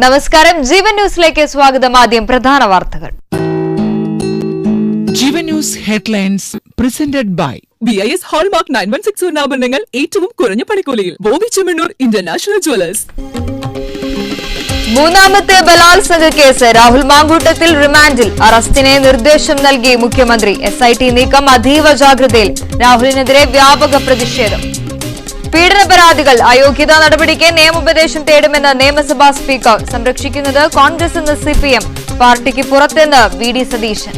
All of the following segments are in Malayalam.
നമസ്കാരം, ജീവൻ ന്യൂസിലേക്ക് സ്വാഗതം. ആദ്യം പ്രധാന വാർത്തകൾ. Jeevan news headlines presented by BIS hallmark 9160 സ്വർണ്ണാഭരണങ്ങൾ ഏറ്റവും കുറഞ്ഞ പണിക്കൂലിയിൽ ബോബി ചെമ്മണ്ണൂർ ഇന്റർനാഷണൽ ജ്വല്ലേഴ്സ്. മൂന്നാമത്തെ ബലാത്സംഗ കേസ് രാഹുൽ മാങ്കൂട്ടത്തിൽ റിമാൻഡിൽ. അറസ്റ്റിനെ നിർദ്ദേശം നൽകി മുഖ്യമന്ത്രി. SIT നീക്കം അതീവ ജാഗ്രതയിൽ. രാഹുലിനെതിരെ വ്യാപക പ്രതിഷേധം. പീഡന പരാതികൾ അയോഗ്യതാ നടപടിക്ക് നിയമോപദേശം തേടുമെന്ന് നിയമസഭാ സ്പീക്കർ. സംരക്ഷിക്കുന്നത് കോൺഗ്രസ് എന്ന് CPM. പാർട്ടിക്ക് പുറത്തെന്ന് VD സതീശൻ.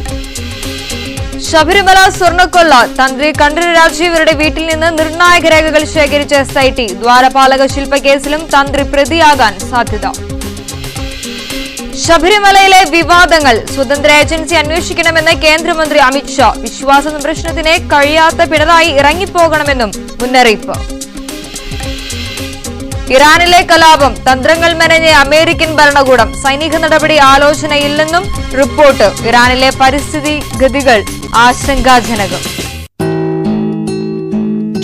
ശബരിമല സ്വർണ്ണക്കൊള്ള. തന്ത്രി കണ്ഠരര് രാജീവരുടെ വീട്ടിൽ നിന്ന് നിർണായക രേഖകൾ ശേഖരിച്ച SIT. ദ്വാരപാലക ശില്പക്കേസിലും തന്ത്രി പ്രതിയാകാൻ സാധ്യത. ശബരിമലയിലെ വിവാദങ്ങൾ സ്വതന്ത്ര ഏജൻസി അന്വേഷിക്കണമെന്ന് കേന്ദ്രമന്ത്രി അമിത്ഷാ. വിശ്വാസ സംരക്ഷണത്തിന് കഴിയാത്ത പിണറായി ഇറങ്ങിപ്പോകണമെന്നും മുന്നറിയിപ്പ്. ഇറാനിലെ കലാപം. തന്ത്രങ്ങൾ മെനഞ്ഞ അമേരിക്കൻ ഭരണകൂടം. സൈനിക നടപടി ആലോചനയില്ലെന്നും റിപ്പോർട്ട്. ഇറാനിലെ പരിസ്ഥിതി ഗതികൾ ആശങ്കാജനകം.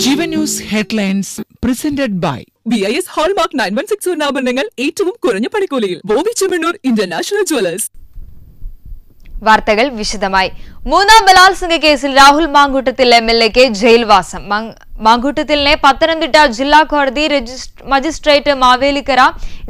Jeevan news headlines presented by BIS hallmark 9160 സ്വർണ്ണാഭരണങ്ങൾ ഏറ്റവും കുറഞ്ഞ പണിക്കൂലിയിൽ ബോബി ചെമ്മണ്ണൂർ ഇന്റർനാഷണൽ ജ്വല്ലേഴ്സ്. വാർത്തകൾ വിശദമായി. മൂന്നാം ബലാത്സംഗ കേസിൽ രാഹുൽ മാങ്കൂട്ടത്തിൽ MLAക്ക് ജയിൽവാസം. മാങ്കൂട്ടത്തിലിനെ പത്തനംതിട്ട ജില്ലാ കോടതി മജിസ്ട്രേറ്റ് മാവേലിക്കര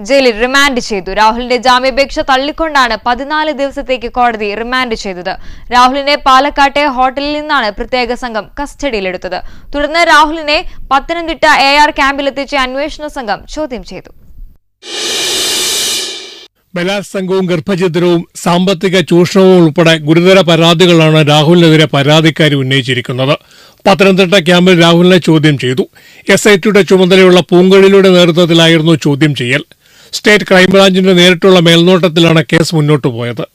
ജയിലിൽ റിമാൻഡ് ചെയ്തു. രാഹുലിന്റെ ജാമ്യാപേക്ഷ തള്ളിക്കൊണ്ടാണ് 14 ദിവസത്തേക്ക് കോടതി റിമാൻഡ് ചെയ്തത്. രാഹുലിനെ പാലക്കാട്ടെ ഹോട്ടലിൽ നിന്നാണ് പ്രത്യേക സംഘം കസ്റ്റഡിയിലെടുത്തത്. തുടർന്ന് രാഹുലിനെ പത്തനംതിട്ട AR ക്യാമ്പിലെത്തിച്ച അന്വേഷണ സംഘം ചോദ്യം ചെയ്തു. ബലാത്സംഗവും ഗർഭഛിദ്രവും സാമ്പത്തിക ചൂഷണവും ഉൾപ്പെടെ ഗുരുതര പരാതികളാണ് രാഹുലിനെതിരെ പരാതിക്കാരി ഉന്നയിച്ചിരിക്കുന്നത്. പത്തനംതിട്ട ക്യാമ്പിൽ രാഹുലിനെ ചോദ്യം ചെയ്തു. SITയുടെ ചുമതലയുള്ള പൂങ്കഴിയുടെ നേതൃത്വത്തിലായിരുന്നു ചോദ്യം ചെയ്യൽ. സ്റ്റേറ്റ് ക്രൈംബ്രാഞ്ചിന്റെ നേരിട്ടുള്ള മേൽനോട്ടത്തിലാണ് കേസ് മുന്നോട്ടു പോയത്.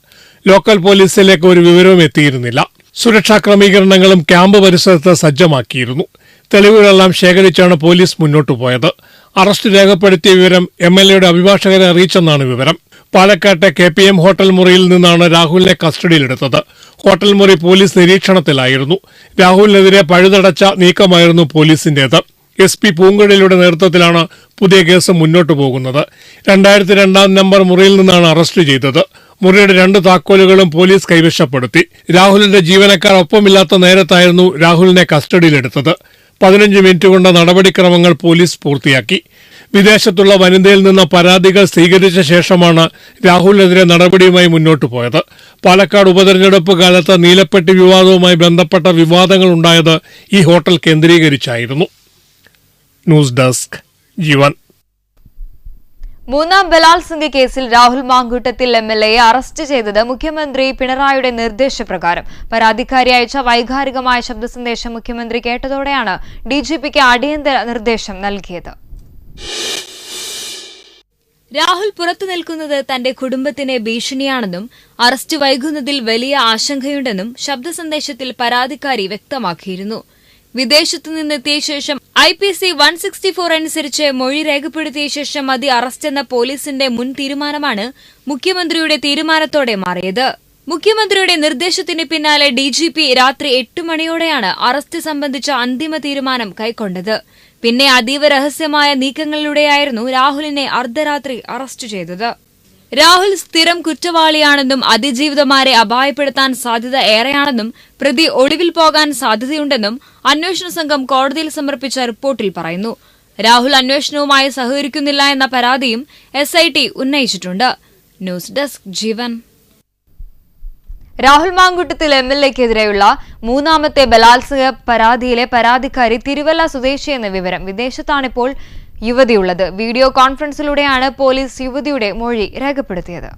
ലോക്കൽ പോലീസിലേക്ക് ഒരു വിവരവും എത്തിയിരുന്നില്ല. സുരക്ഷാ ക്രമീകരണങ്ങളും ക്യാമ്പ് പരിസരത്ത് സജ്ജമാക്കിയിരുന്നു. തെളിവുകളെല്ലാം ശേഖരിച്ചാണ് പോലീസ് മുന്നോട്ടു പോയത്. അറസ്റ്റ് രേഖപ്പെടുത്തിയ വിവരം MLAയുടെ അഭിഭാഷകരെ അറിയിച്ചെന്നാണ് വിവരം. പാലക്കാട്ടെ KPM ഹോട്ടൽ മുറിയിൽ നിന്നാണ് രാഹുലിനെ കസ്റ്റഡിയിലെടുത്തത്. ഹോട്ടൽ മുറി പോലീസ് നിരീക്ഷണത്തിലായിരുന്നു. രാഹുലിനെതിരെ പഴുതടച്ച നീക്കമായിരുന്നു പോലീസിന്റേത്. SP പൂങ്കഴിയുടെ നേതൃത്വത്തിലാണ് പുതിയ കേസ് മുന്നോട്ടു പോകുന്നത്. 2002 നമ്പർ മുറിയിൽ നിന്നാണ് അറസ്റ്റ് ചെയ്തത്. മുറിയുടെ 2 താക്കോലുകളും പോലീസ് കൈവശപ്പെടുത്തി. രാഹുലിന്റെ ജീവനക്കാർ ഒപ്പമില്ലാത്ത നേരത്തായിരുന്നു രാഹുലിനെ കസ്റ്റഡിയിലെടുത്തത്. 15 മിനിറ്റ് കൊണ്ട് നടപടിക്രമങ്ങൾ പോലീസ് പൂർത്തിയാക്കി. വിദേശത്തുള്ള വനിതയിൽ നിന്ന് പരാതികൾ സ്വീകരിച്ച ശേഷമാണ് രാഹുലിനെതിരെ നടപടിയുമായി മുന്നോട്ടു പോയത്. പാലക്കാട് ഉപതെരഞ്ഞെടുപ്പ് കാലത്ത് നീലപ്പെട്ടി വിവാദവുമായി ബന്ധപ്പെട്ട വിവാദങ്ങൾ ഉണ്ടായത് ഈ ഹോട്ടൽ കേന്ദ്രീകരിച്ചായിരുന്നു. ന്യൂസ് ഡെസ്ക് ജീവൻ. മൂന്നാം ബലാത്സംഗ കേസിൽ രാഹുൽ മാങ്കൂട്ടത്തിൽ MLAയെ അറസ്റ്റ് ചെയ്തത് മുഖ്യമന്ത്രി പിണറായിയുടെ നിർദ്ദേശപ്രകാരം. പരാതിക്കാരി അയച്ച വൈകാരികമായ ശബ്ദ സന്ദേശം മുഖ്യമന്ത്രി കേട്ടതോടെയാണ് DGPക്ക് അടിയന്തര നിർദ്ദേശം നൽകിയത്. രാഹുൽ പുറത്തു നിൽക്കുന്നത് തന്റെ കുടുംബത്തിന് ഭീഷണിയാണെന്നും അറസ്റ്റ് വൈകുന്നതിൽ വലിയ ആശങ്കയുണ്ടെന്നും ശബ്ദ സന്ദേശത്തിൽ പരാതിക്കാരി വ്യക്തമാക്കിയിരുന്നു. വിദേശത്തു നിന്നെത്തിയ ശേഷം IPC 164 അനുസരിച്ച് മൊഴി രേഖപ്പെടുത്തിയ ശേഷം മതി അറസ്റ്റെന്ന പോലീസിന്റെ മുൻ തീരുമാനമാണ് മുഖ്യമന്ത്രിയുടെ തീരുമാനത്തോടെ മാറിയത്. മുഖ്യമന്ത്രിയുടെ നിർദ്ദേശത്തിന് പിന്നാലെ DGP രാത്രി 8 മണിയോടെയാണ് അറസ്റ്റ് സംബന്ധിച്ച അന്തിമ തീരുമാനം കൈക്കൊണ്ടത്. പിന്നെ അതീവ രഹസ്യമായ നീക്കങ്ങളിലൂടെയായിരുന്നു രാഹുലിനെ അർദ്ധരാത്രി അറസ്റ്റ് ചെയ്തത്. രാഹുൽ സ്ഥിരം കുറ്റവാളിയാണെന്നും അതിജീവിതമാരെ അപായപ്പെടുത്താൻ സാധ്യത ഏറെയാണെന്നും പ്രതി ഒളിവിൽ പോകാൻ സാധ്യതയുണ്ടെന്നും അന്വേഷണ സംഘം കോടതിയിൽ സമർപ്പിച്ച റിപ്പോർട്ടിൽ പറയുന്നു. രാഹുൽ അന്വേഷണവുമായി സഹകരിക്കുന്നില്ല എന്ന പരാതിയും SIT ഉന്നയിച്ചിട്ടുണ്ട്. ന്യൂസ് ഡെസ്ക് ജീവൻ. രാഹുൽ മാങ്കൂട്ടത്തിൽ MLAക്കെതിരെയുള്ള മൂന്നാമത്തെ ബലാത്സംഗ പരാതിയിലെ പരാതിക്കാരി തിരുവല്ല സ്വദേശിയെന്ന വിവരം. വിദേശത്താണിപ്പോൾ യുവതിയുള്ളത്. വീഡിയോ കോൺഫറൻസിലൂടെയാണ് പോലീസ് യുവതിയുടെ മൊഴി രേഖപ്പെടുത്തിയത്.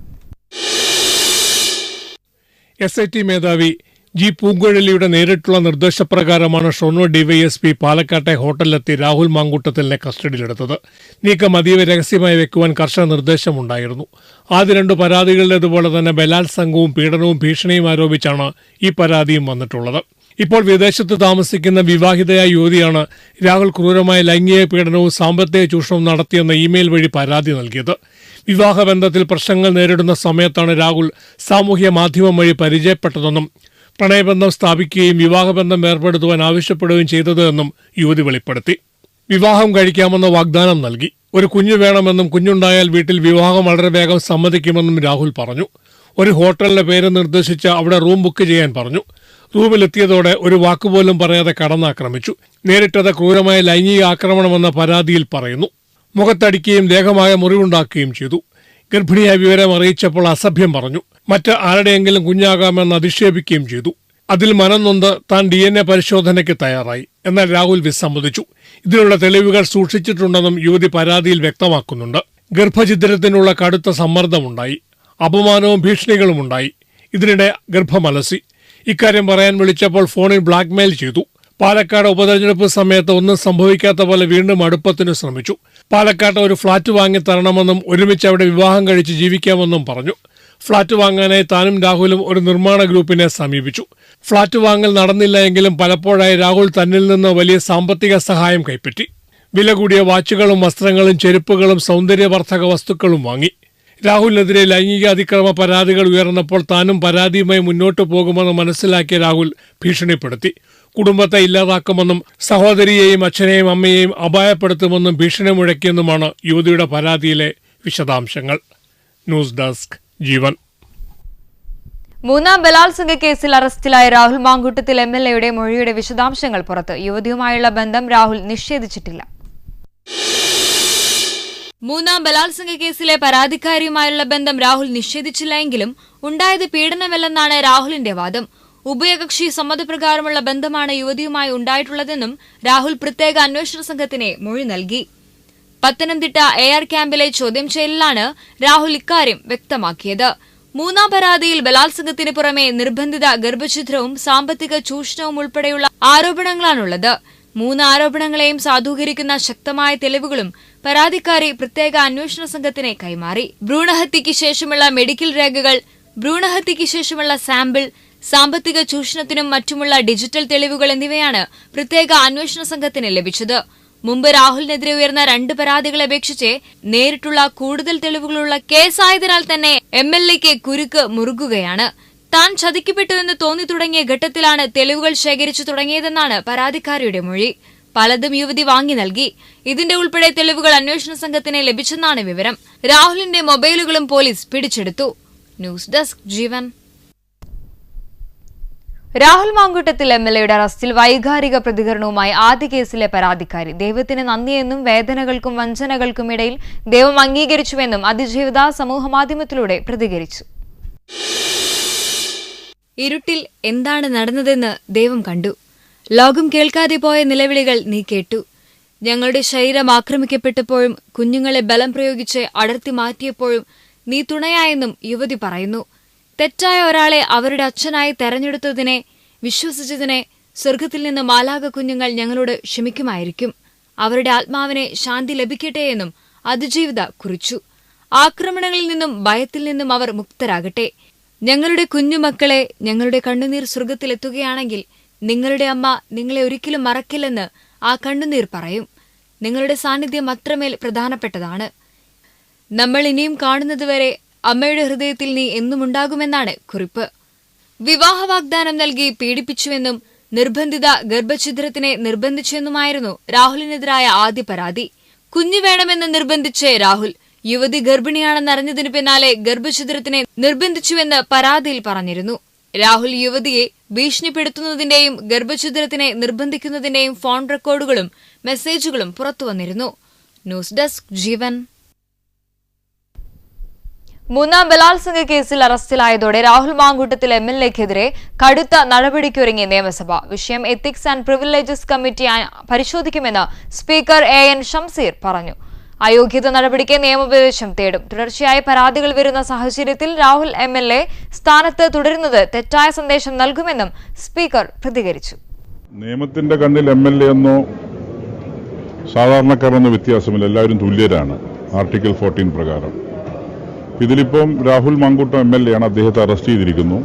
SIT മേധാവി G. പൂങ്കഴിയുടെ നേരിട്ടുള്ള നിർദ്ദേശപ്രകാരമാണ് ഷൊർണൂർ DYSP പാലക്കാട്ടെ ഹോട്ടലിലെത്തി രാഹുൽ മാങ്കൂട്ടത്തിലിനെ കസ്റ്റഡിയിലെടുത്തത്. നീക്കം അതീവ രഹസ്യമായി വെക്കുവാൻ കർശന നിർദ്ദേശമുണ്ടായിരുന്നു. ആദ്യ 2 പരാതികളിലേതുപോലെ തന്നെ ബലാത്സംഗവും പീഡനവും ഭീഷണിയും ആരോപിച്ചാണ് ഈ പരാതിയും വന്നിട്ടുള്ളത്. ഇപ്പോൾ വിദേശത്ത് താമസിക്കുന്ന വിവാഹിതയായ യുവതിയാണ് രാഹുൽ ക്രൂരമായ ലൈംഗിക പീഡനവും സാമ്പത്തിക ചൂഷണവും നടത്തിയെന്ന ഇമെയിൽ വഴി പരാതി നൽകിയത്. വിവാഹബന്ധത്തിൽ പ്രശ്നങ്ങൾ നേരിടുന്ന സമയത്താണ് രാഹുൽ സാമൂഹ്യ മാധ്യമം വഴി പരിചയപ്പെട്ടതെന്നും പ്രണയബന്ധം സ്ഥാപിക്കുകയും വിവാഹബന്ധം ഏർപ്പെടുത്തുവാൻ ആവശ്യപ്പെടുകയും ചെയ്തതെന്നും യുവതി വെളിപ്പെടുത്തി. വിവാഹം കഴിക്കാമെന്ന വാഗ്ദാനം നൽകി. ഒരു കുഞ്ഞു വേണമെന്നും കുഞ്ഞുണ്ടായാൽ വീട്ടിൽ വിവാഹം വളരെ വേഗം സമ്മതിക്കുമെന്നും രാഹുൽ പറഞ്ഞു. ഒരു ഹോട്ടലിന്റെ പേര് നിർദ്ദേശിച്ച് അവിടെ റൂം ബുക്ക് ചെയ്യാൻ പറഞ്ഞു. റൂമിലെത്തിയതോടെ ഒരു വാക്കുപോലും പറയാതെ കടന്നാക്രമിച്ചു. നേരിട്ടത് ക്രൂരമായ ലൈംഗിക ആക്രമണമെന്ന പരാതിയിൽ പറയുന്നു. മുഖത്തടിക്കുകയും ദേഹമായ മുറിവുണ്ടാക്കുകയും ചെയ്തു. ഗർഭിണിയായ വിവരം അറിയിച്ചപ്പോൾ അസഭ്യം പറഞ്ഞു. മറ്റ് ആരുടെയെങ്കിലും കുഞ്ഞാകാമെന്ന് അധിക്ഷേപിക്കുകയും ചെയ്തു. അതിൽ മനംനൊന്ത് താൻ DNA പരിശോധനയ്ക്ക് തയ്യാറായി. എന്നാൽ രാഹുൽ വിസമ്മതിച്ചു. ഇതിനുള്ള തെളിവുകൾ സൂക്ഷിച്ചിട്ടുണ്ടെന്നും യുവതി പരാതിയിൽ വ്യക്തമാക്കുന്നുണ്ട്. ഗർഭഛിദ്രത്തിനുള്ള കടുത്ത സമ്മർദ്ദമുണ്ടായി. അപമാനവും ഭീഷണികളുമുണ്ടായി. ഇതിനിടെ ഗർഭമലസി. ഇക്കാര്യം പറയാൻ വിളിച്ചപ്പോൾ ഫോണിൽ ബ്ലാക്ക്മെയിൽ ചെയ്തു. പാലക്കാട് ഉപതെരഞ്ഞെടുപ്പ് സമയത്ത് ഒന്നും സംഭവിക്കാത്ത പോലെ വീണ്ടും അടുപ്പത്തിന് ശ്രമിച്ചു. പാലക്കാട്ട് ഒരു ഫ്ളാറ്റ് വാങ്ങി തരണമെന്നും ഒരുമിച്ച് അവിടെ വിവാഹം കഴിച്ച് ജീവിക്കാമെന്നും പറഞ്ഞു. ഫ്ളാറ്റ് വാങ്ങാനായി താനും രാഹുലും ഒരു നിർമ്മാണ ഗ്രൂപ്പിനെ സമീപിച്ചു. ഫ്ളാറ്റ് വാങ്ങൽ നടന്നില്ല എങ്കിലും പലപ്പോഴായി രാഹുൽ തന്നിൽ നിന്ന് വലിയ സാമ്പത്തിക സഹായം കൈപ്പറ്റി. വില കൂടിയ വാച്ചുകളും വസ്ത്രങ്ങളും ചെരുപ്പുകളും സൗന്ദര്യവർദ്ധക വസ്തുക്കളും വാങ്ങി. രാഹുലിനെതിരെ ലൈംഗിക അതിക്രമ പരാതികൾ ഉയർന്നപ്പോൾ താനും പരാതിയുമായി മുന്നോട്ടു പോകുമെന്ന് മനസ്സിലാക്കിയ രാഹുൽ ഭീഷണിപ്പെടുത്തി. കുടുംബത്തെ ഇല്ലാതാക്കുമെന്നും സഹോദരിയെയും അച്ഛനെയും അമ്മയെയും അപായപ്പെടുത്തുമെന്നും ഭീഷണി മുഴക്കിയെന്നുമാണ് യുവതിയുടെ പരാതിയിലെ വിശദാംശങ്ങൾ. ന്യൂസ് ഡെസ്ക് ജീവൻ. മൂന്നാം ബലാത്സംഗ കേസിൽ അറസ്റ്റിലായ രാഹുൽ മാങ്കൂട്ടത്തിൽ MLAയുടെ മൊഴിയുടെ വിശദാംശങ്ങൾ പുറത്ത്. യുവതിയുമായുള്ള ബന്ധം രാഹുൽ നിഷേധിച്ചിട്ടില്ല. മൂന്നാം ബലാത്സംഗ കേസിലെ പരാതിക്കാരിയുമായുള്ള ബന്ധം രാഹുൽ നിഷേധിച്ചില്ല എങ്കിലും ഉണ്ടായത് പീഡനമല്ലെന്നാണ് രാഹുലിന്റെ വാദം. ഉഭയകക്ഷി സമ്മതപ്രകാരമുള്ള ബന്ധമാണ് യുവതിയുമായി ഉണ്ടായിട്ടുള്ളതെന്നും രാഹുൽ പ്രത്യേക അന്വേഷണ സംഘത്തിന് മൊഴി നൽകി. പത്തനംതിട്ട AR ക്യാമ്പിലെ ചോദ്യം ചെയ്യലിലാണ് രാഹുൽ ഇക്കാര്യം വ്യക്തമാക്കിയത്. മൂന്നാം പരാതിയിൽ ബലാത്സംഗത്തിന് പുറമെ നിർബന്ധിത ഗർഭഛിദ്രവും സാമ്പത്തിക ചൂഷണവും ഉൾപ്പെടെയുള്ള ആരോപണങ്ങളാണുള്ളത്. 3 ആരോപണങ്ങളെയും സാധൂകരിക്കുന്ന ശക്തമായ തെളിവുകളും പരാതിക്കാരി പ്രത്യേക അന്വേഷണ സംഘത്തിന് കൈമാറി. ഭ്രൂണഹത്യയ്ക്ക് ശേഷമുള്ള മെഡിക്കൽ രേഖകൾ, ഭ്രൂണഹത്യയ്ക്ക് ശേഷമുള്ള സാമ്പിൾ, സാമ്പത്തിക ചൂഷണത്തിനും മറ്റുമുള്ള ഡിജിറ്റൽ തെളിവുകൾ എന്നിവയാണ് പ്രത്യേക അന്വേഷണ സംഘത്തിന് ലഭിച്ചത്. മുമ്പ് രാഹുലിനെതിരെ ഉയർന്ന 2 പരാതികളെ അപേക്ഷിച്ച് നേരിട്ടുള്ള കൂടുതൽ തെളിവുകളുള്ള കേസായതിനാൽ തന്നെ MLAയ്ക്ക് കുരുക്ക് മുറുകുകയാണ്. താൻ ചതിക്കപ്പെട്ടുവെന്ന് തോന്നി തുടങ്ങിയ ഘട്ടത്തിലാണ് തെളിവുകൾ ശേഖരിച്ചു തുടങ്ങിയതെന്നാണ് പരാതിക്കാരിയുടെ മൊഴി. പലതും യുവതി വാങ്ങി നൽകി. ഇതിന്റെ ഉൾപ്പെടെ തെളിവുകൾ അന്വേഷണ സംഘത്തിന് ലഭിച്ചെന്നാണ് വിവരം. രാഹുലിന്റെ മൊബൈലുകളും പോലീസ് പിടിച്ചെടുത്തു. ന്യൂസ് ഡെസ്ക് ജീവൻ. രാഹുൽ മാങ്കൂട്ടത്തിൽ MLAയുടെ അറസ്റ്റിൽ വൈകാരിക പ്രതികരണവുമായി ആദ്യ കേസിലെ പരാതിക്കാരി. ദൈവത്തിന് നന്ദിയെന്നും വേദനകൾക്കും വഞ്ചനകൾക്കും ഇടയിൽ ദൈവം അംഗീകരിച്ചുവെന്നും അതിജീവിത സമൂഹമാധ്യമത്തിലൂടെ പ്രതികരിച്ചു. ഇരുട്ടിൽ എന്താണ് നടന്നതെന്ന് ദൈവം കണ്ടു. ലോകം കേൾക്കാതെ പോയ നിലവിളികൾ നീ കേട്ടു. ഞങ്ങളുടെ ശരീരം ആക്രമിക്കപ്പെട്ടപ്പോഴും കുഞ്ഞുങ്ങളെ ബലം പ്രയോഗിച്ച് അടർത്തി മാറ്റിയപ്പോഴും നീ തുണയായെന്നും യുവതി പറയുന്നു. തെറ്റായ ഒരാളെ അവരുടെ അച്ഛനായി തെരഞ്ഞെടുത്തതിനെ വിശ്വസിച്ചതിനെ സ്വർഗത്തിൽ നിന്ന് മാലാഖ കുഞ്ഞുങ്ങൾ ഞങ്ങളോട് ക്ഷമിക്കുമായിരിക്കും. അവരുടെ ആത്മാവിനെ ശാന്തി ലഭിക്കട്ടെയെന്നും അതിജീവിത കുറിച്ചു. ആക്രമണങ്ങളിൽ നിന്നും ഭയത്തിൽ നിന്നും അവർ മുക്തരാകട്ടെ. ഞങ്ങളുടെ കുഞ്ഞുമക്കളെ, ഞങ്ങളുടെ കണ്ണുനീർ സ്വർഗത്തിലെത്തുകയാണെങ്കിൽ നിങ്ങളുടെ അമ്മ നിങ്ങളെ ഒരിക്കലും മറക്കില്ലെന്ന് ആ കണ്ണുനീർ പറയും. നിങ്ങളുടെ സാന്നിധ്യം അത്രമേൽ പ്രധാനപ്പെട്ടതാണ്. നമ്മൾ ഇനിയും കാണുന്നതുവരെ അമ്മയുടെ ഹൃദയത്തിൽ നീ എന്നുമുണ്ടാകുമെന്നാണ് കുറിപ്പ്. വിവാഹ വാഗ്ദാനം നൽകി പീഡിപ്പിച്ചുവെന്നും നിർബന്ധിത ഗർഭഛിദ്രത്തിനെ നിർബന്ധിച്ചെന്നുമായിരുന്നു രാഹുലിനെതിരായ ആദ്യ പരാതി. കുഞ്ഞു വേണമെന്ന് നിർബന്ധിച്ച് രാഹുൽ. യുവതി ഗർഭിണിയാണെന്നറിഞ്ഞതിനു പിന്നാലെ ഗർഭഛിദ്രത്തിനെ നിർബന്ധിച്ചുവെന്ന് പരാതിയിൽ പറഞ്ഞിരുന്നു. രാഹുൽ യുവതിയെ ഭീഷണിപ്പെടുത്തുന്നതിന്റെയും ഗർഭഛിദ്രത്തിനെ നിർബന്ധിക്കുന്നതിന്റെയും ഫോൺ റെക്കോർഡുകളും മെസ്സേജുകളും പുറത്തുവന്നിരുന്നു. ന്യൂസ് ഡെസ്ക് ജീവൻ. മൂന്നാം ബലാത്സംഗ കേസിൽ അറസ്റ്റിലായതോടെ രാഹുൽ മാങ്കൂട്ടത്തിൽ MLAയ്ക്കെതിരെ കടുത്ത നടപടിക്കൊരുങ്ങി നിയമസഭ. വിഷയം എത്തിക്സ് ആൻഡ് പ്രിവിലേജസ് കമ്മിറ്റി പരിശോധിക്കുമെന്ന് സ്പീക്കർ AN ഷംസീർ പറഞ്ഞു. അയോഗ്യത നടപടിക്ക് നിയമോപദേശം തേടും. തുടർച്ചയായ പരാതികൾ വരുന്ന സാഹചര്യത്തിൽ രാഹുൽ MLA സ്ഥാനത്ത് തുടരുന്നത് തെറ്റായ സന്ദേശം നൽകുമെന്നും സ്പീക്കർ പ്രതികരിച്ചു. നിയമത്തിന്റെ കണ്ണിൽ MLA എന്നോ സാധാരണക്കാരെന്നോ വ്യത്യാസമില്ല, എല്ലാവരും തുല്യരാണ്. ആർട്ടിക്കിൾ 14 പ്രകാരം ഇതിലിപ്പം രാഹുൽ മാങ്കൂട്ടം MLA ആണ്, അദ്ദേഹത്തെ അറസ്റ്റ് ചെയ്തിരിക്കുന്നു.